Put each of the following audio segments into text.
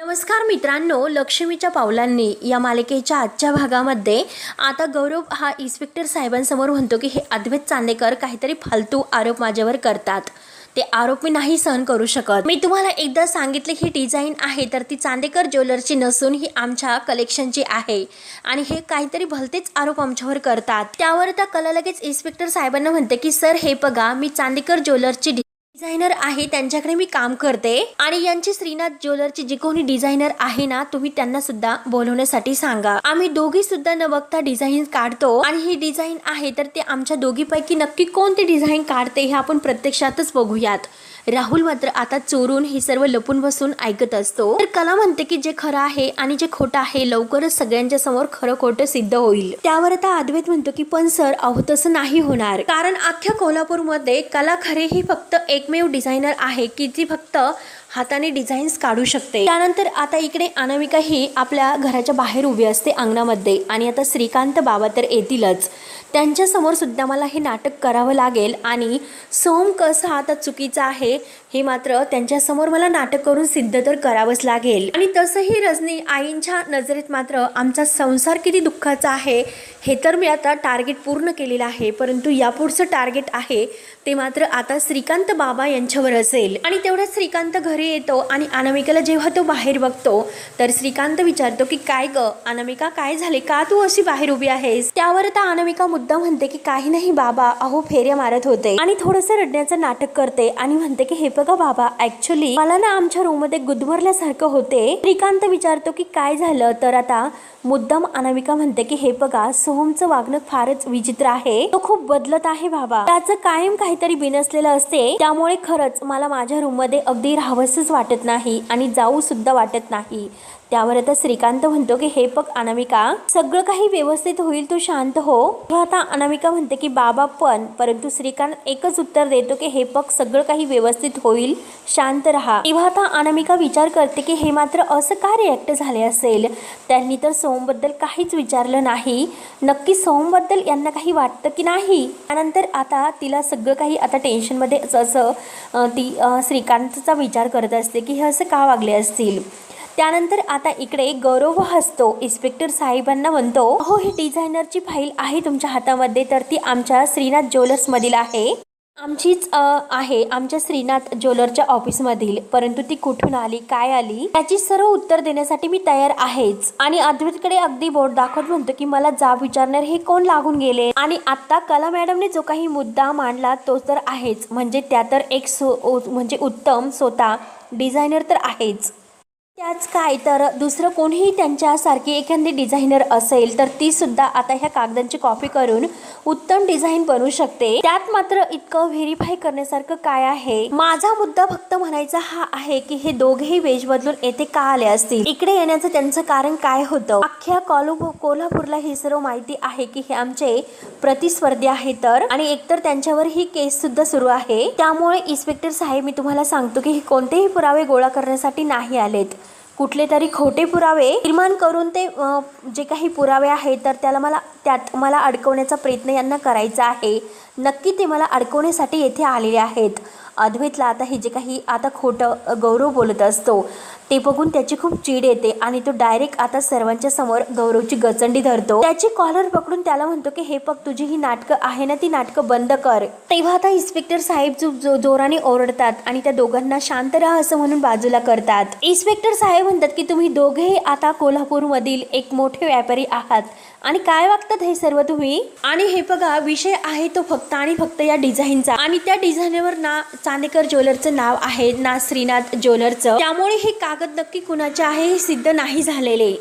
नमस्कार मित्रांनो, लक्ष्मीच्या पावलांनी या मालिकेच्या आजच्या भागामध्ये आता गौरव हा इन्स्पेक्टर साहेबांसमोर म्हणतो की हे अद्वैत चांदेकर काहीतरी फालतू आरोप माझ्यावर करतात. ते आरोप मी नाही सहन करू शकत. मी तुम्हाला एकदा सांगितले ही डिझाईन आहे तर ती चांदेकर ज्वेलर्सची नसून ही आमच्या कलेक्शनची आहे आणि हे काहीतरी भलतेच आरोप आमच्यावर करतात. त्यावर त्या कला लगेच इन्स्पेक्टर साहेबांना म्हणते की सर हे बघा, मी चांदेकर ज्वेलर्सची डिझायनर आहे, त्यांच्याकडे मी काम करते आणि यांची श्रीनाथ ज्वेलरची जी कोणी डिझायनर आहे ना, तुम्ही त्यांना सुद्धा बोलवण्यासाठी सांगा. आम्ही दोघी सुद्धा न बघता डिझाईन काढतो आणि ही डिझाईन आहे तर ते आमच्या दोघीपैकी नक्की कोणती डिझाईन काढते हे आपण प्रत्यक्षातच बघूयात. राहुल मात्र आता चोरून हे सर्व लपून बसून ऐकत असतो. तर कला म्हणते की जे खरं आहे आणि जे खोटं आहे लवकरच सगळ्यांच्या समोर खरं खोटं सिद्ध होईल. त्यावर आता अद्वैत म्हणतो की पण सर अहो तसं नाही होणार, कारण अख्ख्या कोल्हापूरमध्ये कला खरे ही फक्त एकमेव डिझायनर आहे की ती फक्त हाताने डिझाईन्स काढू शकते. त्यानंतर आता इकडे अनामिका ही आपल्या घराच्या बाहेर उभी असते अंगणामध्ये आणि आता श्रीकांत बाबा तर येतीलच. त्यांच्या समोर सुद्धा मला हे नाटक करावं लागेल आणि सोम कसा आता चुकीचा आहे हे मात्र त्यांच्या समोर मला नाटक करून सिद्ध तर करावंच लागेल. आणि तसंही रजनी आईंच्या नजरेत मात्र आमचा संसार किती दुःखाचा आहे हे तर मी आता टार्गेट पूर्ण केलेलं आहे, परंतु यापुढचं टार्गेट आहे ते मात्र आता श्रीकांत बाबा यांच्यावर असेल. आणि तेवढ्याच श्रीकांत घरी येतो आणि अनामिकाला जेव्हा तो बाहेर बघतो तर श्रीकांत विचारतो की काय ग अनामिका, काय झाले, का तू अशी बाहेर उभी आहेस? त्यावर आता अनामिका मुद्दा म्हणते की काही नाही बाबा, अहो फेऱ्या मारत होते आणि थोडंसं रडण्याचं नाटक करते आणि म्हणते की हे बघा बाबा, ऍक्च्युली मला ना आमच्या रूम मध्ये गुदमरल्यासारखं होते. श्रीकांत विचारतो की काय झालं? तर आता मुद्दाम अनामिका म्हणते की हे बघा, सोहमचं वागणं फारच विचित्र आहे, तो खूप बदलत आहे बाबा, त्याचं कायम काहीतरी बिनसलेलं असते, त्यामुळे खरंच मला माझ्या रूम मध्ये अगदी राहावंसच वाटत नाही आणि जाऊ सुद्धा वाटत नाही. त्यावर आता श्रीकांत म्हणतो की हे बघ अनामिका, सगळं काही व्यवस्थित होईल, तू शांत हो. आता अनामिका म्हणते की बाबा पण, परंतु श्रीकांत एकच उत्तर देतो की हे बघ सगळं काही व्यवस्थित होईल, शांत राहा. तेव्हा आता अनामिका विचार करते की हे मात्र असं का रिॲक्ट झाले असेल, त्यांनी तर सोमबद्दल काहीच विचारलं नाही, नक्की सोमबद्दल यांना काही वाटतं की नाही. त्यानंतर आता तिला सगळं काही आता टेन्शनमध्ये असं ती श्रीकांतचा विचार करत असते की हे असं का वागले असतील. त्यानंतर आता इकडे गौरव हसतो इन्स्पेक्टर साहेबांना म्हणतो, हो ही डिझायनरची फाईल आहे तुमच्या हातामध्ये तर ती आमच्या श्रीनाथ ज्वेलर्समधील आहे, आमचीच आहे, आमच्या श्रीनाथ ज्वेलरच्या ऑफिसमधील, परंतु ती कुठून आली, काय आली याची सर्व उत्तर देण्यासाठी मी तयार आहेच. आणि अद्वैतकडे अगदी बोट दाखवत म्हणतो की मला जाब विचारणार हे कोण लागून गेले. आणि आता कला मॅडमने जो काही मुद्दा मांडला तो तर आहेच, म्हणजे त्या तर एक म्हणजे उत्तम स्वतः डिझायनर तर आहेच, त्याच काय तर दुसरं कोणीही त्यांच्यासारखी एखादी डिझायनर असेल तर ती सुद्धा आता ह्या कागदांची कॉपी करून उत्तम डिझाईन बनवू शकते. त्यात मात्र इतकं व्हेरीफाय करण्यासारखं काय आहे? माझा मुद्दा फक्त म्हणायचा हा आहे की हे दोघेही वेश बदलून येथे का आले असतील, इकडे येण्याचं त्यांचं कारण काय होतं? अख्ख्या कोल्हापूरला ही सर्व माहिती आहे की हे आमचे प्रतिस्पर्धी आहे तर, आणि एकतर त्यांच्यावर ही केस सुद्धा सुरू आहे. त्यामुळे इन्स्पेक्टर साहेब मी तुम्हाला सांगतो की हे कोणतेही पुरावे गोळा करण्यासाठी नाही आलेत, कुठले तरी खोटे पुरावे निर्माण करून ते जे काही पुरावे आहेत तर त्यात मला अडकवण्याचा प्रयत्न यांना करायचा आहे. नक्की ते मला अडकवण्यासाठी येथे आलेले आहेत. अद्वैतला आता हे जे काही आता खोटं गौरव बोलत असतो ते बघून त्याची खूप चीड येते आणि तो डायरेक्ट आता सर्वांच्या समोर गौरवची गचंडी धरतो, त्याची कॉलर पकडून त्याला म्हणतो की हे बघ तुझी ही नाटकं आहे ना ती नाटकं बंद कर. तेव्हा आता इन्स्पेक्टर साहेब जोराने ओरडतात आणि त्या दोघांना शांत राहा असं म्हणून बाजूला करतात. इन्स्पेक्टर साहेब म्हणतात की तुम्ही दोघेही आता कोल्हापूरमधील एक मोठे व्यापारी आहात आणि काय वागतात हे सर्व तुम्ही, आणि हे बघा विषय आहे तो फक्त आणि फक्त या डिझाईनचा, आणि त्या डिझाईनवर ना चांदेकर ज्वेलरचं नाव आहे ना श्रीनाथ ज्वेलरचं, त्यामुळे हे कागद नक्की कुणाचे आहे हे सिद्ध नाही झालेले,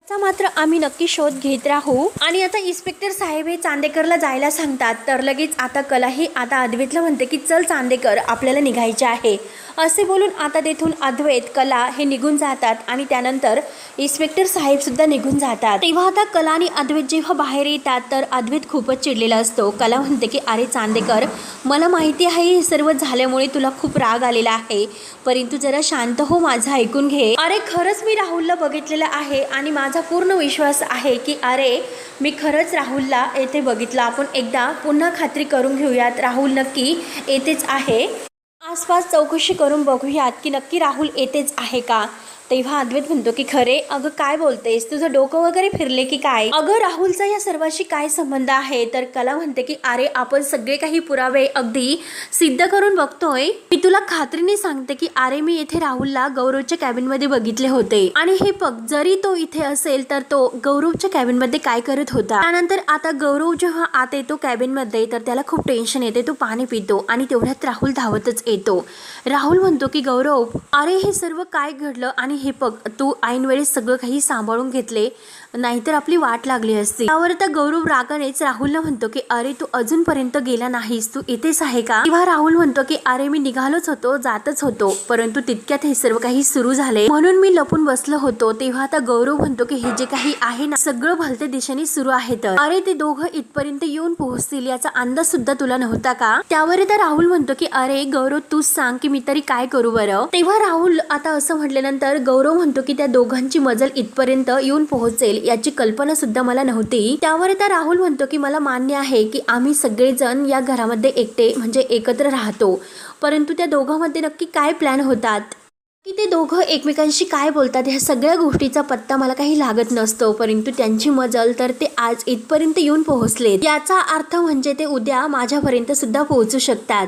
मात्र आम्ही नक्की शोध घेत राहू. आणि आता इन्स्पेक्टर साहेब हे चांदेकरला जायला सांगतात तर लगेच आता कलाही आता अद्वैतला म्हणते की चल चांदेकर आपल्याला निघायचे आहे. असे बोलून आता तेथून अद्वैत कला हे निघून जातात आणि त्यानंतर इन्स्पेक्टर साहेब सुद्धा निघून जातात. तेव्हा आता कला आणि अद्वैत जेव्हा बाहेर येतात तर अद्वैत खूपच चिडलेला असतो. कला म्हणते की अरे चांदेकर, मला माहिती आहे हे सर्व झाल्यामुळे तुला खूप राग आलेला आहे, परंतु जरा शांत हो, माझं ऐकून घे. अरे खरंच मी राहुलला बघितलेलं आहे आणि माझा पूर्ण विश्वास आहे की अरे मी खरंच राहुलला येथे बघितलं, आपण एकदा पुन्हा खात्री करून घेऊयात, राहुल नक्की येतेच आहे, आसपास चौकशी करून बघूयात की नक्की राहुल येतेच आहे का. तेव्हा अद्वैत म्हणतो की खरे अगं काय बोलतेस, तुझं डोकं वगैरे फिरले की काय? अगं राहुलचा या सर्वाशी काय संबंध आहे? तर कला म्हणते की अरे आपण सगळे काही पुरावे अगदी सिद्ध करून बघतोय. मी तुला खात्रीने सांगते की अरे मी इथे राहुलला गौरवच्या कॅबिन मध्ये बघितले होते आणि हे बघ जरी तो इथे असेल तर तो गौरवच्या कॅबिन मध्ये काय करत होता. त्यानंतर आता गौरव जेव्हा आत येतो कॅबिन मध्ये तर त्याला खूप टेन्शन येते. तो पाणी पितो आणि तेवढ्यात राहुल धावतच येतो. राहुल म्हणतो की गौरव अरे हे सर्व काय घडलं आणि हे बघ तू ऐन वेळेस सगळं काही सांभाळून घेतले, नाहीतर आपली वाट लागली असती. त्यावर तर गौरव रागानेच राहुलला म्हणतो की अरे तू अजूनपर्यंत गेला नाहीस, तू इथेच आहे का? तेव्हा राहुल म्हणतो की अरे मी निघालोच होतो, जातच होतो, परंतु तितक्यात हे सर्व काही सुरू झाले म्हणून मी लपून बसलो होतो. तेव्हा आता गौरव म्हणतो की हे जे काही आहे ना सगळं भलत्या दिशेने सुरू आहे. तर अरे ते दोघं इथपर्यंत येऊन पोहोचतील याचा अंदाज सुद्धा तुला नव्हता का? त्यावर तर राहुल म्हणतो की अरे गौरव तूच सांग की मी तरी काय करू बरं? तेव्हा राहुल आता असं म्हटल्यानंतर गौरव म्हणतो की त्या दोघांची मजल इथपर्यंत येऊन पोहोचेल याची कल्पना सुद्धा मला नव्हती. त्यावर आता राहुल म्हणतो की मला मान्य आहे की आम्ही सगळेजण या घरामध्ये एकटे म्हणजे एकत्र राहतो, परंतु त्या दोघांमध्ये नक्की काय प्लॅन होतात की ते दोघं एकमेकांशी काय बोलतात ह्या सगळ्या गोष्टीचा पत्ता मला काही लागत नसतो. परंतु त्यांची मजल तर ते आज इथपर्यंत येऊन पोहोचले, याचा अर्थ म्हणजे ते उद्या माझ्यापर्यंत सुद्धा पोहोचू शकतात.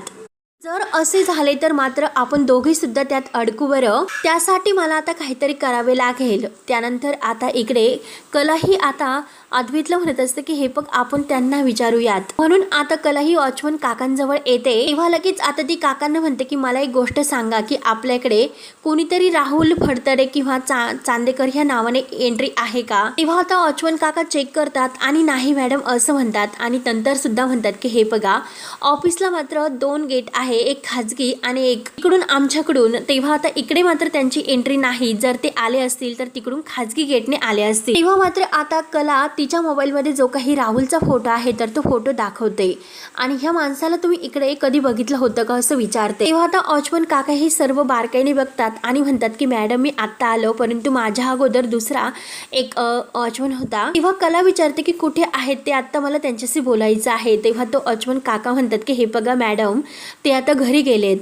जर असे झाले तर मात्र आपण दोघे सुद्धा त्यात अडकू बरं. त्यासाठी मला आता काहीतरी करावे लागेल. त्यानंतर आता इकडे कलाही आता अद्वैतला म्हणत असते की हे बघ आपण त्यांना विचारूयात. म्हणून आता कलाही वॉचमन काकांजवळ येते. तेव्हा लगेच आता ती काकांना म्हणते की मला एक गोष्ट सांगा की आपल्याकडे कोणीतरी राहुल फडतरे किंवा चांदेकर ह्या नावाने एंट्री आहे का? तेव्हा आता वॉचमन काका चेक करतात आणि नाही मॅडम असं म्हणतात आणि नंतर सुद्धा म्हणतात की हे बघा ऑफिसला मात्र 2 गेट आहे, एक खाजगी आणि एक इकडून आमच्याकडून. तेव्हा आता इकडे मात्र त्यांची एंट्री नाही. जर ते आले असतील तर तिकडून खाजगी गेटने आले असतील. तेव्हा मात्र आता कला तिच्या मोबाईलमध्ये जो काही राहुलचा फोटो आहे तर तो फोटो दाखवते आणि ह्या माणसाला तुम्ही इकडे कधी बघितलं होतं का असं विचारते. तेव्हा आता वॉचमन काका हे सर्व बारकाईने बघतात आणि म्हणतात की मॅडम मी आत्ता आलो, परंतु माझ्या अगोदर दुसरा एक वॉचमन होता. तेव्हा कला विचारते की कुठे आहेत ते, आत्ता मला त्यांच्याशी बोलायचं आहे. तेव्हा तो वॉचमन काका म्हणतात की हे बघा मॅडम ते आता घरी गेलेत.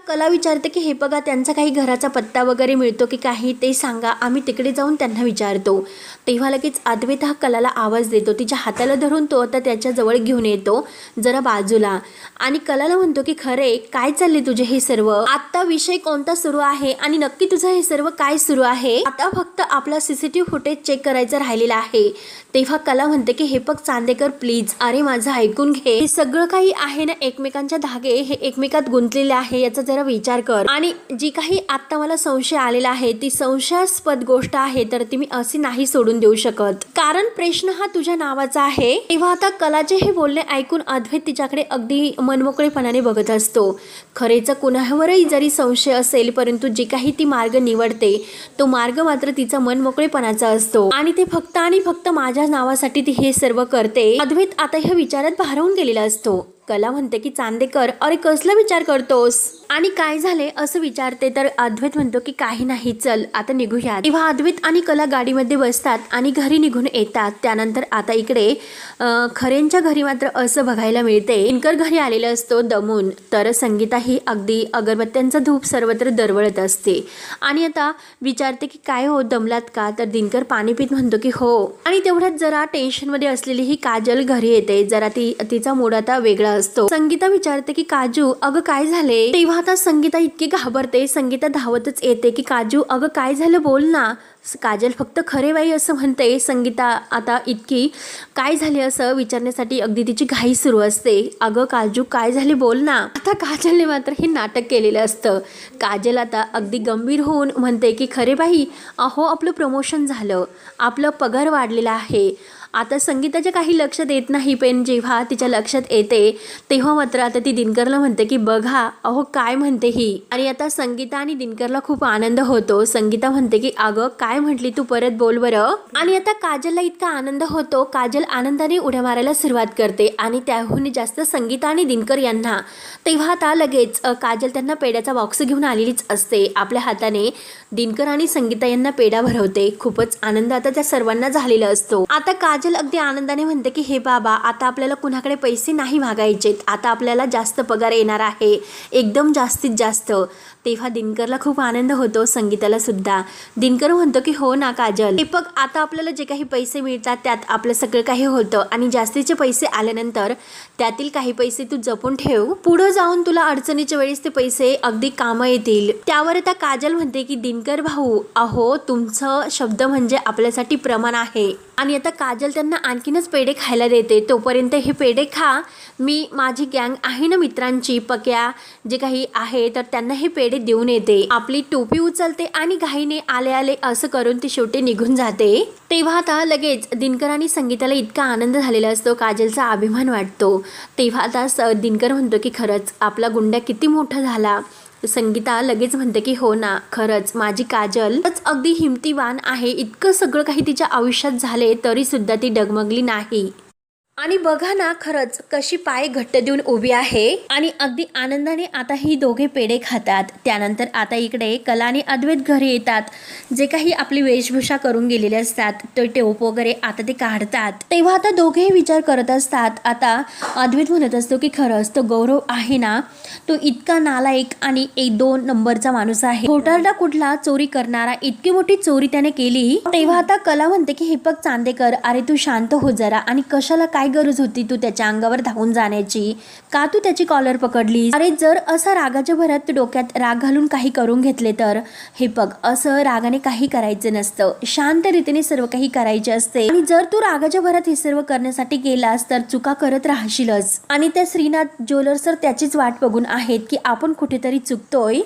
कला विचारते की हे बघा त्यांचा काही घराचा पत्ता वगैरे मिळतो की काही ते सांगा, आम्ही तिकडे जाऊन त्यांना विचारतो. तेव्हा लगेच अद्वैत हा कलाला आवाज देतो. तिच्या हाताला धरून तो आता त्याच्याजवळ घेऊन येतो जरा बाजूला आणि कलाला म्हणतो की खरे काय चालले तुझे हे सर्व? आता विषय कोणता सुरू आहे आणि नक्की तुझं हे सर्व काय सुरू आहे? आता फक्त आपला CCTV फुटेज चेक करायचं राहिलेला आहे. तेव्हा कला म्हणते की हे बघ चांदेकर प्लीज, अरे माझं ऐकून घे. हे सगळं काही आहे ना एकमेकांच्या धागे हे एकमेकात गुंतलेले आहे याचा जरा विचार कर. आणि जी काही आता मला संशय आलेला आहे ती संशयास्पद गोष्ट आहे तर ती मी अशी नाही सोडून देऊ शकत, कारण प्रश्न हा तुझ्या नावाचा आहे. तेव्हा आता कलाचे हे बोलणे ऐकून अद्वैत तिच्याकडे अगदी मनमोकळेपणाने बघत असतो. खरेचा कुणावरही जरी संशय असेल परंतु जे काही ती मार्ग निवडते तो मार्ग मात्र तिचा मनमोकळेपणाचा असतो आणि ते फक्त आणि फक्त माझ्या नावासाठी ती हे सर्व करते. अद्वैत आता ह्या विचारात भारावून गेलेला असतो. कला म्हणते की चांदेकर अरे कसला विचार करतोस आणि काय झाले असं विचारते. तर अद्वैत म्हणतो की काही नाही चल आता निघूया. तेव्हा अद्वैत आणि कला गाडीमध्ये बसतात आणि घरी निघून येतात. त्यानंतर आता इकडे खरेंच्या घरी मात्र असं बघायला मिळते दिनकर घरी आलेला असतो दमून. तर संगीता ही अगदी अगरबत्त्यांचा धूप सर्वत्र दरवळत असते आणि आता विचारते की काय हो दमलात का? तर दिनकर पाणी पित म्हणतो की हो. आणि तेवढ्यात जरा टेन्शनमध्ये असलेली ही काजल घरी येते. जरा तिचा मूड आता वेगळा असतो. संगीता विचारते की काजू अगं काय झाले? तेव्हा आता संगीता इतकी घाबरते. संगीता धावतच येते की काजू अगं काय झालं बोल ना. काजल फक्त खरे बाई असं म्हणते. संगीता आता इतकी काय झाले असं विचारण्यासाठी अगदी तिची घाई सुरू असते. अगं काजू काय झाले बोल ना. आता काजलने मात्र हे नाटक केलेलं असतं. काजल आता अगदी गंभीर होऊन म्हणते की खरे बाई अहो आपलं प्रमोशन झालं, आपलं पगार वाढलेला आहे. आता संगीताच्या काही लक्षात येत नाही पण जेव्हा तिच्या लक्षात येते तेव्हा मात्र आता ती दिनकरला म्हणते की बघा अहो काय म्हणते ही. आणि आता संगीता आणि दिनकरला खूप आनंद होतो. संगीता म्हणते की अगं काय म्हटली तू परत बोल बरं. आणि आता काजलला इतका आनंद होतो. काजल आनंदाने उड्या मारायला सुरुवात करते आणि त्याहून जास्त संगीता आणि दिनकर यांना. तेव्हा आता लगेच काजल त्यांना पेड्याचा बॉक्स घेऊन आलेलीच असते. आपल्या हाताने दिनकर आणि संगीता यांना पेढा भरवते. खूपच आनंद आता त्या सर्वांना झालेला असतो. आता काजल अगदी आनंदाने म्हणते की हे बाबा आता आपल्याला कुणाकडे पैसे नाही मागायचेत, आता आपल्याला जास्त पगार येणार आहे एकदम जास्तीत जास्त. तेव्हा दिनकरला खूप आनंद होतो, संगीताला सुद्धा. दिनकर म्हणतो की हो ना काजल, हे बघ आता आपल्याला जे काही पैसे मिळतात त्यात आपलं सगळं काही होतं आणि जास्तीचे पैसे आल्यानंतर त्यातील काही पैसे तू जपून ठेव, पुढे जाऊन तुला अडचणीच्या वेळेस ते पैसे अगदी कामं येतील. त्यावर आता काजल म्हणते की दिनकर भाऊ, अहो तुमचं शब्द म्हणजे आपल्यासाठी प्रमाण आहे. आणि आता काजल त्यांना आणखीनच पेढे खायला देते. तोपर्यंत हे पेढे खा, मी माझी गँग आहे ना मित्रांची, पक्या जे काही आहे तर त्यांना हे पेढे देऊन येते. आपली टोपी उचलते आणि घाईने आले आले असं करून ती शेवटी निघून जाते. तेव्हा आता लगेच दिनकर आणि संगीताला इतका आनंद झालेला असतो, काजलचा अभिमान वाटतो. तेव्हा आता दिनकर म्हणतो की खरंच आपला गुंडा किती मोठा झाला. संगीता लगेच म्हणते की हो ना, खरंच माझी काजल अगदी हिमतीवान आहे. इतकं सगळं काही तिच्या आयुष्यात झाले तरी सुद्धा ती डगमगली नाही. आणि बघा ना, खरंच कशी पाय घट्ट देऊन उभी आहे आणि अगदी आनंदाने आता ही दोघे पेढे खातात. त्यानंतर आता इकडे कला आणि अद्वैत घरी येतात. जे काही आपली वेशभूषा करून गेलेले असतात ते टोप वगैरे आता ते काढतात. तेव्हा आता दोघेही विचार करत असतात. आता अद्वैत म्हणत असतो की खरंच तो गौरव आहे ना, तो इतका नालायक आणि 1-2 नंबरचा माणूस आहे. खोटारडा कुठला चोरी करणारा, इतकी मोठी चोरी त्याने केली. तेव्हा आता कला म्हणते की हे बघ चांदेकर, अरे तू शांत हो जरा. आणि कशाला काय गरज होती तू त्याच्या अंगावर धावून जाण्याची? का तू त्याची कॉलर पकडली? अरे जर असं रागाच्या भरात डोक्यात राग घालून काही करून घेतले तर, हे बघ असं रागाने काही करायचं नसतं, शांत रीतीने सर्व काही करायचे असते. आणि जर तू रागाच्या भरात हे सर्व करण्यासाठी गेलास तर चुका करत राहशीलच. आणि त्या श्रीनाथ ज्वेलर्स तर त्याचीच वाट बघून आहेत की आपण कुठेतरी चुकतोय,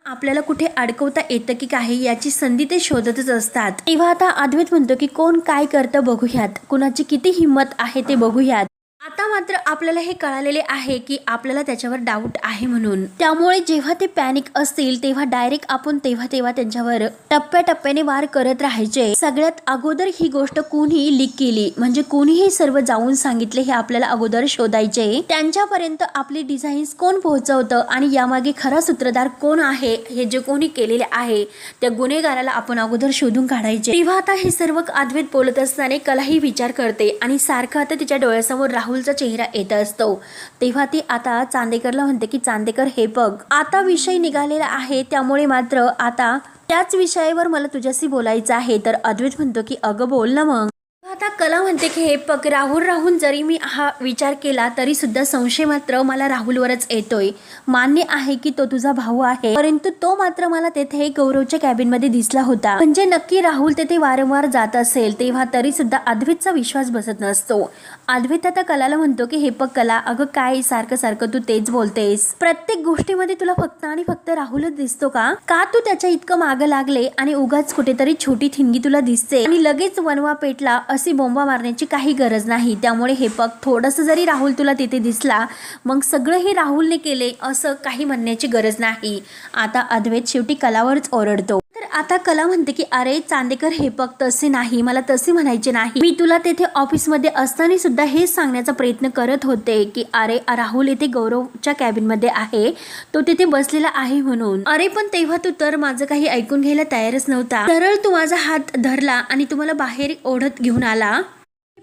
आपल्याला कुठे अडकवता येतं की काही याची संधी ते शोधतच असतात. तेव्हा आता अद्वैत म्हणतो की कोण काय करतं बघूयात, कुणाची किती हिंमत आहे ते बघूयात. आता मात्र आपल्याला हे कळालेले आहे की आपल्याला त्याच्यावर डाऊट आहे म्हणून. त्यामुळे जेव्हा ते पॅनिक असतील तेव्हा डायरेक्ट आपण तेव्हा त्यांच्यावर टप्प्याटप्प्याने वार करत राहायचे. सगळ्यात अगोदर ही गोष्ट कोणी लीक केली, म्हणजे कोणीही सर्व जाऊन सांगितले हे आपल्याला अगोदर शोधायचे. त्यांच्यापर्यंत आपली डिझाईन्स कोण पोहोचवतं आणि यामागे खरा सूत्रधार कोण आहे, हे जे कोणी केलेले आहे त्या गुन्हेगाराला आपण अगोदर शोधून काढायचे. तेव्हा आता हे सर्व अद्वैत बोलत असताना कलाही विचार करते आणि सारखं आता तिच्या डोळ्यासमोर राहुलचा चेहरा येत असतो. तेव्हा ती आता चांदेकरला म्हणते की चांदेकर हे बघ, आता विषय निघालेला आहे त्यामुळे मात्र आता त्याच विषयावर मला तुझ्याशी बोलायचं आहे. तर अद्वैत म्हणतो की अगं बोल ना मग. आता कला म्हणते की हे बघ, राहुल जरी मी हा विचार केला तरी सुद्धा संशय मात्र मला राहुलवरच येतोय. मान्य आहे की तो तुझा भाऊ आहे, परंतु तो मात्र मला तेथे गौरवच्या कॅबिन मध्ये दिसला होता, म्हणजे नक्की राहुल तेथे वारंवार जात असेल. तेव्हा तरी सुद्धा अद्वैतचा विश्वास बसत नसतो. अद्वैत आता कलाला म्हणतो की हे बघ कला, अगं काय सारखं सारखं तू तेच बोलतेस, प्रत्येक गोष्टीमध्ये तुला फक्त आणि फक्त राहुलच दिसतो का तू त्याच्या इतकं मागं लागले आणि उगाच कुठेतरी छोटी थिंगी तुला दिसते आणि लगेच वनवा पेटला अशी बोंबा मारण्याची काही गरज नाही. त्यामुळे हे बघ, थोडंसं जरी राहुल तुला तिथे दिसला मग सगळं हे राहुलने केले असं काही म्हणण्याची गरज नाही. आता अद्वैत शेवटी कलावरच ओरडतो. तर आता कला म्हणते की अरे चांदेकर हे बघ, तसे नाही, मला तसे म्हणायचे नाही. मी तुला तेथे ऑफिसमध्ये असताना सुद्धा हेच सांगण्याचा प्रयत्न करत होते की अरे राहुल इथे गौरवच्या कॅबिन मध्ये आहे, तो तिथे बसलेला आहे म्हणून. अरे पण तेव्हा तू तर माझं काही ऐकून घ्यायला तयारच नव्हता. सरळ तू माझा हात धरला आणि तुम्हाला बाहेर ओढत घेऊन आला.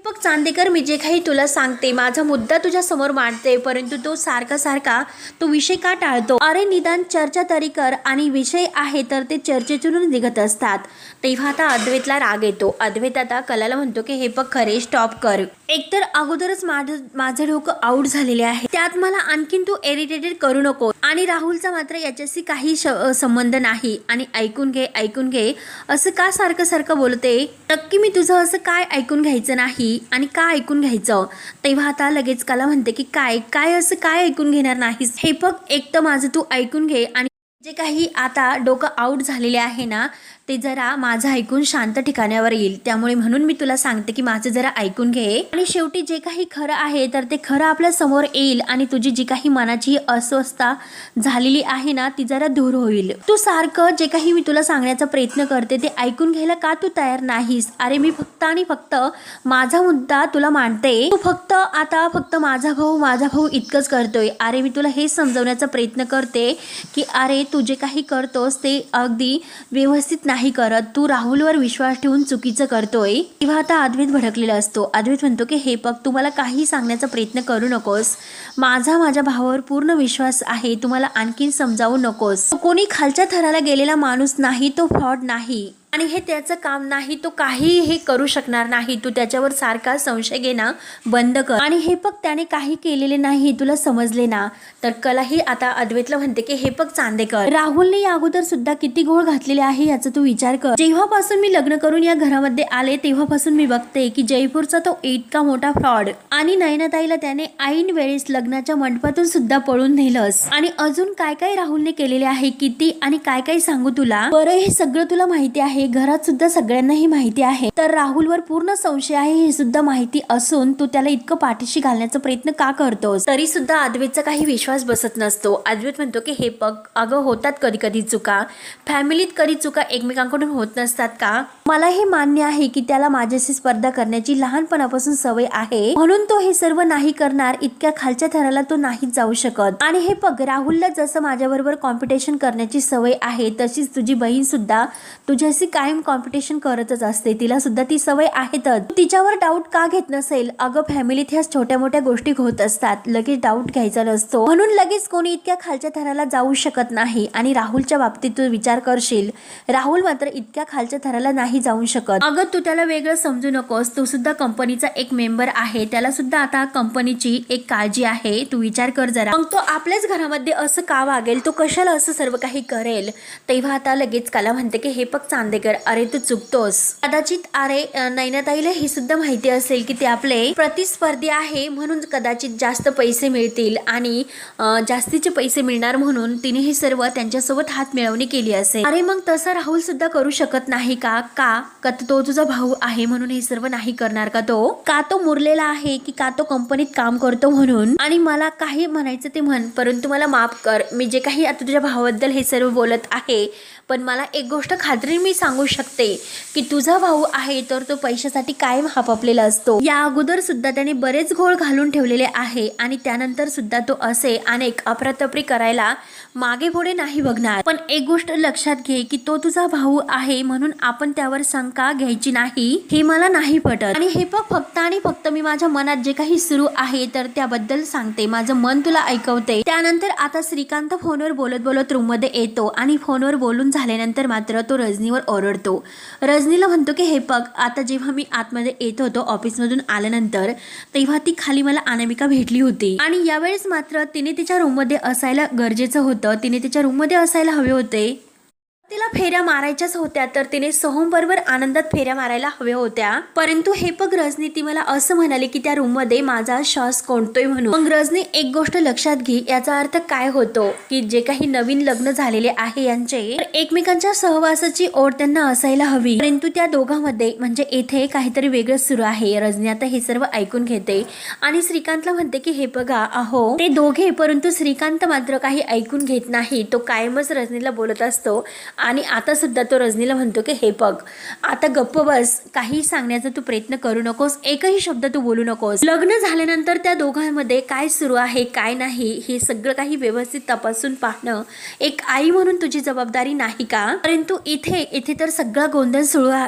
बघ चांदेकर, मी जे काही तुला सांगते माझा मुद्दा तुझ्या समोर मांडते, परंतु तो सारखा तो विषय का टाळतो? अरे निदान चर्चा तरी कर, आणि विषय आहे तर ते चर्चेतून निघत असतात. तेव्हा आता अद्वैतला राग येतो. अद्वैत आता कलाला म्हणतो की हे बघ खरे स्टॉप कर, एकतर अगोदरच माझं डोकं आउट झालेले आहे, त्यात मला आणखीन तू इरिटेटेड करू नको. आणि राहुलचा मात्र याच्याशी काही संबंध नाही. आणि ऐकून घे असं का सारखं बोलते? नक्की मी तुझं असं काय ऐकून घ्यायचं नाही आणि का ऐकून घ्यायचं? तेव्हा आता लगेच कला म्हणते की काय असं काय ऐकून घेणार नाहीस? हे बघ, एक तर माझं तू ऐकून घे आणि जे काही आता डोकं आउट झालेले आहे ना ते जरा माझं ऐकून शांत ठिकाणावर येईल. त्यामुळे म्हणून मी तुला सांगते की माझं जरा ऐकून घे आणि शेवटी जे काही खरं आहे तर ते खरं आपल्या समोर येईल आणि तुझी जी काही मनाची अस्वस्थता झालेली आहे ना ती जरा दूर होईल. तू सारखं जे काही मी तुला सांगण्याचा प्रयत्न करते ते ऐकून घ्यायला का तू तयार नाहीस? अरे मी फक्त आणि फक्त माझा मुद्दा तुला मांडते, तू फक्त माझा भाऊ इतकंच करतोय. अरे मी तुला हे समजवण्याचा प्रयत्न करते की अरे तू जे काही करतोस ते अगदी व्यवस्थित नाही करत, तू राहुलवर विश्वास ठेवून चुकीचं करतोय. तेव्हा आता अद्वैत भडकलेला असतो. अद्वैत म्हणतो की हे बघ, तू मला काही सांगण्याचा प्रयत्न करू नकोस. माझ्या भावावर पूर्ण विश्वास आहे, तुम्हाला आणखीन समजावू नकोस. कोणी खालच्या थराला गेलेला माणूस नाही, तो फ्रॉड नाही आणि हे त्याचं काम नाही, तो काही हे करू शकणार नाही. तू त्याच्यावर सारखा संशय घेणं बंद कर. आणि हे बघ, त्याने काही केलेले नाही, तुला समजले ना. तर कलाही आता अद्वैतला म्हणते की हे बघ चांदेकर, राहुलने या अगोदर सुद्धा किती घोळ घातलेले आहे याचा तू विचार कर. जेव्हापासून मी लग्न करून या घरामध्ये आले तेव्हापासून मी बघते की जयपूरचा तो इतका मोठा फ्रॉड, आणि नयनाताईला त्याने ऐन वेळेस लग्नाच्या मंडपातून सुद्धा पळून नेलंस. आणि अजून काय काय राहुलने केलेले आहे, किती आणि काय काय सांगू तुला. बरं, हे सगळं तुला माहिती आहे, घरात सुद्धा सगळ्यांनाही माहिती आहे. तर राहुलवर पूर्ण संशय आहे हे सुद्धा माहिती असून तू त्याला इतकं पाठीशी घालण्याचा प्रयत्न का करतोस. तरी सुद्धा अद्वैतचा काही विश्वास बसत नसतो. अद्वैत म्हणतो की हे बघ, अगं होतात कधी कधी चुका, फॅमिलीत कधी चुका एकमेकांकडून होत नसतात का. मला हे मान्य आहे की त्याला माझ्याशी स्पर्धा करण्याची लहानपणापासून सवय आहे, म्हणून तो हे सर्व नाही करणार. इतक्या खालच्या थराला तो नाही जाऊ शकत. आणि हे बघ, राहुलला जसं माझ्याबरोबर कॉम्पिटिशन करण्याची सवय आहे तशीच तुझी बहीण सुद्धा तुझ्याशी कायम कॉम्पिटिशन करतच असते, तिला सुद्धा ती सवय आहेतच. तिच्यावर डाऊट का घेत नसेल. अगं फॅमिलीत ह्या छोट्या मोठ्या गोष्टी होत असतात, लगेच डाऊट घ्यायचा नसतो, म्हणून लगेच कोणी इतक्या खालच्या थराला जाऊ शकत नाही. आणि राहुलच्या बाबतीत तू विचार करशील, राहुल मात्र इतक्या खालच्या थराला नाही जाऊ शकत. अगं तू त्याला वेगळं समजू नकोस, तो सुद्धा कंपनीचा एक मेंबर आहे, त्याला सुद्धा आता कंपनीची एक काळजी आहे, तू विचार कर जरा. मग तो आपल्याच घरामध्ये असं का वागेल, तो कशाला असं सर्व काही करेल. तेव्हा आता लगेच कला म्हणते की हे बघ चांदेकर, अरे तू चुकतोस. कदाचित अरे नयनाताईला हे सुद्धा माहिती असेल की ते आपले प्रतिस्पर्धी आहे, म्हणून कदाचित जास्त पैसे मिळतील आणि जास्तीचे पैसे मिळणार म्हणून तिने हे सर्व त्यांच्यासोबत हात मिळवणी केली असेल. अरे मग तसं राहुल सुद्धा करू शकत नाही का. का तो तुझा भाऊ आहे म्हणून हे सर्व नाही करणार का. तो का तो मुरलेला आहे की का तो कंपनीत काम करतो म्हणून. आणि मला काही म्हणायचं ते म्हण, परंतु मला माफ कर, मी जे काही आता तुझ्या भावाबद्दल हे सर्व बोलत आहे, पण मला एक गोष्ट खात्रीने मी सांगू शकते की तुझा भाऊ आहे तर तो पैशासाठी कायम हापापलेला असतो. या अगोदर सुद्धा त्याने बरेच घोळ घालून ठेवलेले आहे आणि त्यानंतर सुद्धा तो असे अनेक अफरातफरी करायला मागे पुढे नाही बघणार. पण एक गोष्ट लक्षात घे की तो तुझा भाऊ आहे म्हणून आपण त्यावर शंका घ्यायची नाही, हे मला नाही पटत. आणि हे फक्त आणि फक्त मी माझ्या मनात जे काही सुरू आहे तर त्याबद्दल सांगते, माझं मन तुला ऐकवते. त्यानंतर आता श्रीकांत फोनवर बोलत बोलत रूम मध्ये येतो आणि फोनवर बोलून झाल्यानंतर मात्र तो रजनीवर ओरडतो. रजनीला म्हणतो की हे बघ, आता जेव्हा मी आतमध्ये येत होतो ऑफिसमधून आल्यानंतर, तेव्हा ती खाली मला अनामिका भेटली होती आणि यावेळेस मात्र तिने तिच्या रूम मध्ये असायला गरजेचं होतं, तिने तिच्या रूम मध्ये असायला हवे होते. तिला फेऱ्या मारायच्याच होत्या तर तिने सोहम बरोबर आनंदात फेऱ्या मारायला हव्या होत्या. परंतु हे बघ रजनी, ती मला असं म्हणाली की त्या रूम मध्ये माझा श्वास कोंडतोय म्हणून. मग रजनी, एक गोष्ट लक्षात घे, याचा अर्थ काय होतो की जे काही नवीन लग्न झालेले आहे यांचे एकमेकांच्या सहवासाची ओढ त्यांना असायला हवी, परंतु त्या दोघांमध्ये म्हणजे येथे काहीतरी वेगळंच सुरू आहे. रजनी आता हे सर्व ऐकून घेते आणि श्रीकांतला म्हणते की हे बघा, अहो ते दोघे, परंतु श्रीकांत मात्र काही ऐकून घेत नाही. तो कायमच रजनीला बोलत असतो आणि आता सुद्धा तो रजनीला म्हणतो की हे बघ, आता गप्प बस, काही सांगण्याचा तू प्रयत्न करू नकोस, एकही शब्द तू बोलू नकोस. लग्न झाल्यानंतर त्या दोघांमध्ये काय सुरू आहे काय नाही हे सगळं काही व्यवस्थित तपासून पाहणं एक आई म्हणून तुझी जबाबदारी नाही का. परंतु इथे तर सगळा गोंधळ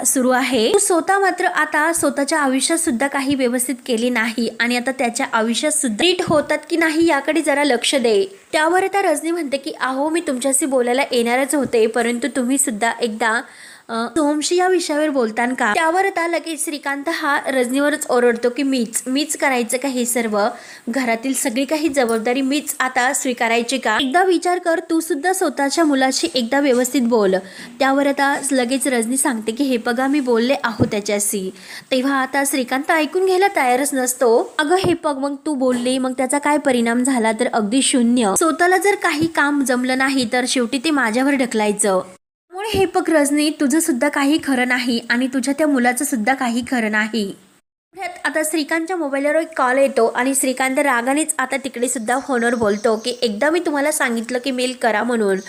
सुरू आहे. तू स्वतः मात्र आता स्वतःच्या आयुष्यात सुद्धा काही व्यवस्थित केली नाही आणि आता त्याच्या आयुष्यात सुद्धा नीट होतात की नाही याकडे जरा लक्ष दे. त्यावर आता रजनी म्हणते की अहो मी तुमच्याशी बोलायला येणारच होते, परंतु तुम्ही सुद्धा एकदा सोहमशी या विषयावर बोलतान का. त्यावर आता लगेच श्रीकांत हा रजनीवरच ओरडतो की मीच करायचं का हे सर्व, घरातील सगळी काही जबाबदारी मीच आता स्वीकारायची का. एकदा विचार कर, तू सुद्धा स्वतःच्या मुलाशी एकदा व्यवस्थित बोल. त्यावर आता लगेच रजनी सांगते की हे बघा, मी बोलले आहो त्याच्याशी. तेव्हा आता श्रीकांत ऐकून घ्यायला तयारच नसतो. अगं हे बघ, मग तू बोलली, मग त्याचा काय परिणाम झाला तर अगदी शून्य. स्वतःला जर काही काम जमलं नाही तर शेवटी ते माझ्यावर ढकलायचं. त्यामुळे हे बघ रजनी, तुझं सुद्धा काही खरं नाही आणि तुझ्या त्या मुलाचं सुद्धा काही खरं नाही. आता श्रीकांतच्या मोबाईलवर एक कॉल येतो आणि श्रीकांत रागानेच आता तिकडे सुद्धा फोनवर बोलतो की एकदा मी तुम्हाला सांगितलं की मेल करा म्हणून.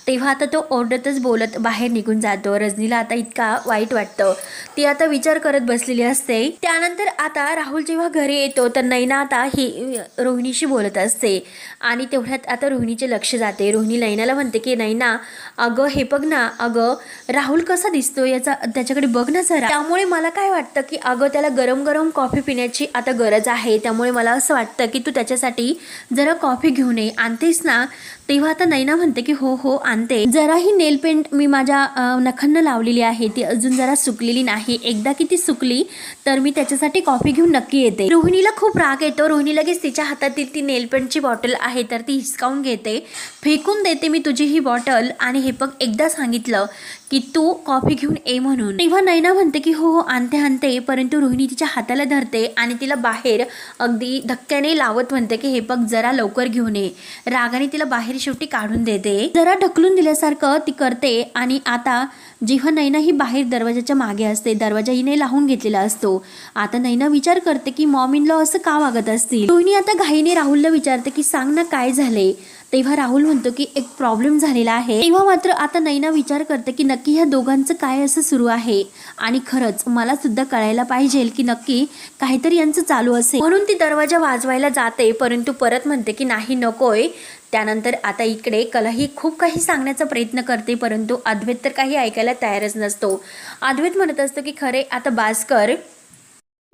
तेव्हा आता तो ओरडतच बोलत बाहेर निघून जातो. रजनीला आता इतका वाईट वाटतं. ती आता विचार करत बसलेली असते. त्यानंतर आता राहुल जेव्हा घरी येतो तर नैना आता ही रोहिणीशी बोलत असते आणि तेवढ्यात आता रोहिणीचे लक्ष जाते. रोहिणी नैनाला म्हणते की नैना अगं हे बघ ना, अगं राहुल कसा दिसतो त्याच्याकडे बघ ना जरा. त्यामुळे मला काय वाटतं की अगं त्याला गरम गरम कॉफी पिण्याची आता गरज आहे. त्यामुळे मला असं वाटतं की तू त्याच्यासाठी जरा कॉफी घेऊन ये, आणतेस ना. तेव्हा आता नैना म्हणते की हो हो आणते. जरा ही नेल पेंट मी माझ्या नखांना लावलेली आहे, ती अजून जरा सुकलेली नाही. एकदा की ती सुकली तर मी त्याच्यासाठी कॉफी घेऊन नक्की येते. रोहिणीला खूप राग येतो. रोहिणी लगेच तिच्या हातातील ती नेल पेंटची बॉटल आहे तर ती हिसकावून घेते, फेकून देते मी तुझी ही बॉटल. आणि हे बघ एकदा सांगितलं की तू कॉफी घेऊन ये म्हणून. तेव्हा नैना म्हणते की हो हो आणते आणते. परंतु रोहिणी तिच्या हाताला धरते आणि तिला बाहेर अगदी धक्क्याने लावत म्हणते की हे बघ जरा लवकर घेऊन ये. रागाने तिला बाहेर शेवटी काढून देते. जरा ढकलून दिल्यासारखं ती करते. आणि आता जेव्हा नैना ही बाहेर दरवाजाच्या मागे असते, दरवाजा हिने लावून घेतलेला असतो. आता नैना विचार करते की मॉम इन लॉ असं का वागत असतील. रोहिणी आता घाईने राहुलला विचारते की सांग ना काय झाले. तेव्हा राहुल म्हणतो की एक प्रॉब्लेम झालेला आहे. तेव्हा मात्र आता नैना विचार करते की नक्की ह्या दोघांचं काय असं सुरू आहे आणि खरंच मला सुद्धा कळायला पाहिजे की नक्की काहीतरी यांचं चालू असेल. म्हणून ती दरवाजा वाजवायला जाते परंतु परत म्हणते की नाही नकोय. त्यानंतर आता इकडे कला ही खूप काही सांगण्याचा प्रयत्न करते परंतु अद्वैत तर काही ऐकायला तयारच नसतो. अद्वैत म्हणत असतो की खरे आता बास कर.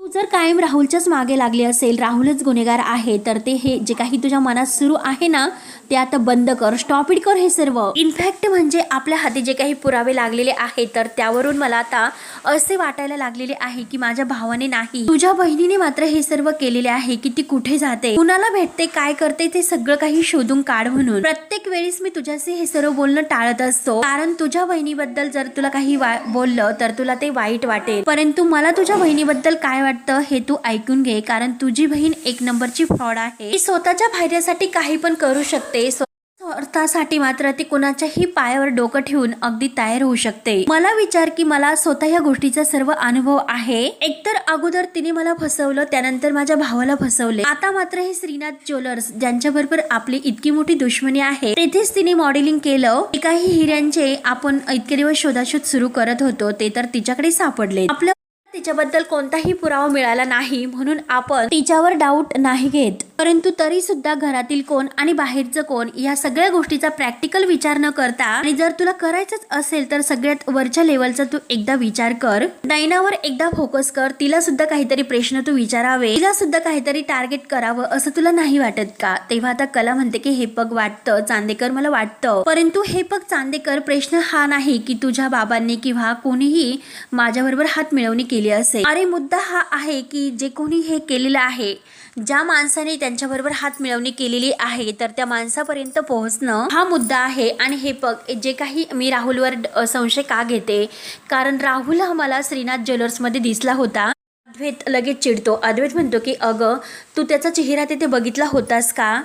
तू जर कायम राहुलच्याच मागे लागली असेल, राहुलच गुन्हेगार आहे, तर ते हे जे काही तुझ्या मनात सुरू आहे ना ते आता बंद कर, स्टॉप इट कर हे सर्व. इनफॅक्ट म्हणजे आपल्या हाती जे काही पुरावे लागलेले आहेत तर त्यावरून मला आता असे वाटायला लागलेले आहे की माझ्या भावाने नाही तुझ्या बहिणीने मात्र हे सर्व केलेले आहे. की ती कुठे जाते, कुणाला भेटते, काय करते ते सगळं काही शोधून काढ म्हणून. प्रत्येक वेळेस मी तुझ्याशी हे सर्व बोलणं टाळत असतो कारण तुझ्या बहिणीबद्दल जर तुला काही बोललं तर तुला ते वाईट वाटेल. परंतु मला तुझ्या बहिणीबद्दल काय वाटतं हे तू ऐकून घे कारण तुझी बहीण एक नंबरची फ्रॉड आहे. ती स्वतःच्या फायद्यासाठी काही पण करू शकते. स्वतःसाठी मात्र ती कुणाच्याही पायावर डोकं ठेवून अगदी तयार होऊ शकते. मला विचार की मला स्वतः या गोष्टीचा सर्व अनुभव आहे. एकतर अगोदर तिने मला फसवलं, त्यानंतर माझ्या भावाला फसवले, आता मात्र हे श्रीनाथ ज्वेलर्स ज्यांच्याबरोबर आपली इतकी मोठी दुश्मनी आहे तेथेच तिने मॉडेलिंग केलं. काही हिऱ्यांचे आपण इतके दिवस शोधाशोध सुरू करत होतो ते तर तिच्याकडे सापडले. आपलं तिच्याबद्दल कोणताही पुरावा मिळाला नाही म्हणून आपण तिच्यावर डाऊट नाही घेत. परंतु तरी सुद्धा घरातील कोण आणि बाहेरचं कोण या सगळ्या गोष्टीचा प्रॅक्टिकल विचार न करता आणि जर तुला करायचंच असेल तर सगळ्यात वरच्या लेवलचा तू एकदा विचार कर. नैनावर एकदा फोकस कर. तिला सुद्धा काहीतरी प्रश्न तू विचारावे, तिला सुद्धा काहीतरी टार्गेट करावं असं तुला नाही वाटत का. तेव्हा आता कला म्हणते की हे पग वाटतं चांदेकर, मला वाटतं. परंतु हे पग चांदेकर, प्रश्न हा नाही की तुझ्या बाबांनी किंवा कोणीही माझ्याबरोबर हात मिळवणी केली असेल. अरे मुद्दा हा आहे की जे कोणी हे केलेलं आहे, ज्या माणसाने त्यांच्याबरोबर हात मिळवणी केलेली आहे तर त्या माणसापर्यंत पोहोचणं हा मुद्दा आहे. आणि हे बघ जे काही मी राहुलवर संशय का घेते कारण राहुल हा मला श्रीनाथ ज्वेलर्समध्ये दिसला होता. अद्वैत लगेच चिडतो. अद्वैत म्हणतो की अगं तू त्याचा चेहरा तिथे बघितला होतास का,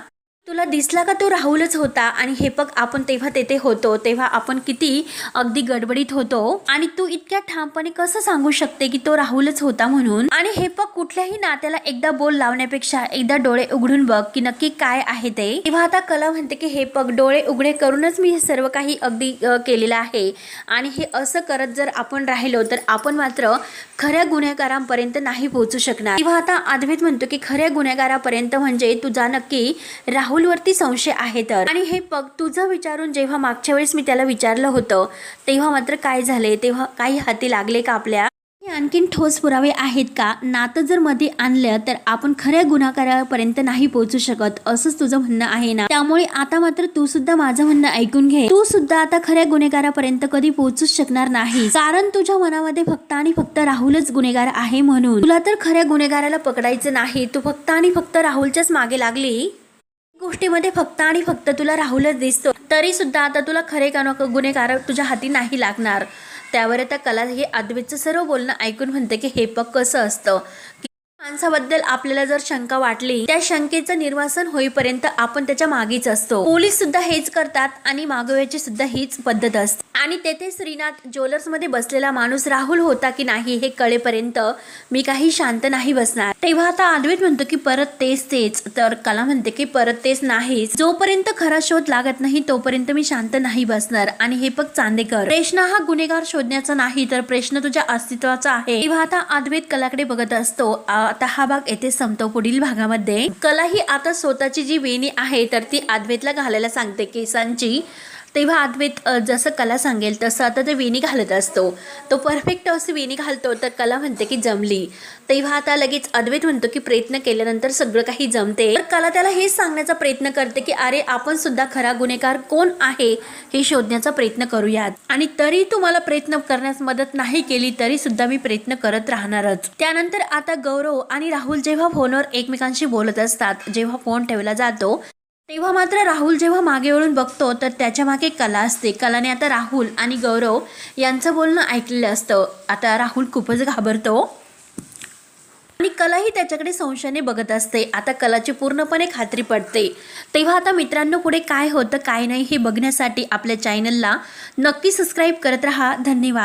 तुला दिसला का तो राहुलच होता. आणि हे बघ आपण तेव्हा तेथे होतो तेव्हा आपण किती अगदी गडबडीत होतो आणि तू इतक्या ठामपणे कसं सांगू शकते की तो राहुलच होता म्हणून. आणि हे बघ कुठल्याही नात्याला एकदा बोल लावण्यापेक्षा एकदा डोळे उघडून बघ की नक्की काय आहे ते. तेव्हा आता कला म्हणते की हे बघ डोळे उघडे करूनच मी हे सर्व काही अगदी केलेलं आहे आणि हे असं करत जर आपण राहिलो तर आपण मात्र खऱ्या गुन्हेगारांपर्यंत नाही पोहोचू शकणार. तेव्हा आता अद्वैत म्हणतो की खऱ्या गुन्हेगारापर्यंत म्हणजे तुझा नक्की राहुलवरती संशय आहे तर. आणि हे बघ तुझं विचारून जेव्हा मागच्या वेळेस मी त्याला विचारलं होतं तेव्हा मात्र काय झाले, तेव्हा काही हाती लागले का आपल्या, आणखीन ठोस पुरावे आहेत का. नातं जर मध्ये आणलं तर आपण खऱ्या गुन्हेगारापर्यंत नाही पोहोचू शकत असंच तुझं म्हणणं आहे ना. त्यामुळे आता मात्र तू सुद्धा माझं म्हणणं ऐकून घे. तू सुद्धा आता खऱ्या गुन्हेगारापर्यंत कधी पोहोचूच शकणार नाही कारण तुझ्या मनामध्ये फक्त आणि फक्त राहुलच गुन्हेगार आहे म्हणून. तुला तर खऱ्या गुन्हेगाराला पकडायचं नाही, तू फक्त आणि फक्त राहुलच्याच मागे लागली. गोष्टीमध्ये फक्त आणि फक्त तुला राहुलच दिसतो तरी सुद्धा आता तुला खरे गुन्हेगार तुझ्या हाती नाही लागणार. त्यावर आता कला हे अद्वैतचं सर्व बोलणं ऐकून म्हणते की हे पग कसं असतं की माणसाबद्दल आपल्याला जर शंका वाटली, त्या शंकेचं निर्वासन होईपर्यंत आपण त्याच्या मागेच असतो. पोलीस सुद्धा हेच करतात आणि मागवायची सुद्धा हीच पद्धत असते. आणि तेथे श्रीनाथ ज्वेलर्स मध्ये बसलेला माणूस राहुल होता की नाही हे कळेपर्यंत मी काही शांत नाही बसणार. तेव्हा आता अद्वैत म्हणतो की परत तेच तर कला म्हणते की परत तेच नाही. जोपर्यंत खरा शोध लागत नाही तोपर्यंत मी शांत नाही बसणार. आणि हे बघ चांदेकर, प्रश्न हा गुन्हेगार शोधण्याचा नाही तर प्रश्न तुझ्या अस्तित्वाचा आहे. तेव्हा आता अद्वैत कलाकडे बघत असतो. आता हा भाग येथे संपतो. पुढील भागामध्ये कला ही आता स्वतःची जी वेणी आहे तर ती अद्वैतला घालायला सांगते केसांची. तेव्हा अद्वैत जसं कला सांगेल तसं आता ते वेणी घालत असतो. तो परफेक्ट अशी वेणी घालतो तर कला म्हणते की जमली. तेव्हा आता लगेच अद्वैत म्हणतो की प्रयत्न केल्यानंतर सगळं काही जमते. तर कला त्याला हेच सांगण्याचा प्रयत्न करते की अरे आपण सुद्धा खरा गुन्हेगार कोण आहे हे शोधण्याचा प्रयत्न करूयात. आणि तरी तुम्हाला प्रयत्न करण्यास मदत नाही केली तरी सुद्धा मी प्रयत्न करत राहणारच. त्यानंतर आता गौरव आणि राहुल जेव्हा फोनवर एकमेकांशी बोलत असतात, जेव्हा फोन ठेवला जातो तेव्हा मात्र राहुल जेव्हा मागे वळून बघतो तर त्याच्या मागे कला असते. कलाने आता राहुल आणि गौरव यांचं बोलणं ऐकलेलं असतं. आता राहुल खूपच घाबरतो आणि कलाही त्याच्याकडे संशयाने बघत असते. आता कलाची पूर्णपणे खात्री पडते. तेव्हा आता मित्रांनो पुढे काय होतं काय नाही हे बघण्यासाठी आपल्या चॅनलला नक्की सबस्क्राईब करत राहा. धन्यवाद.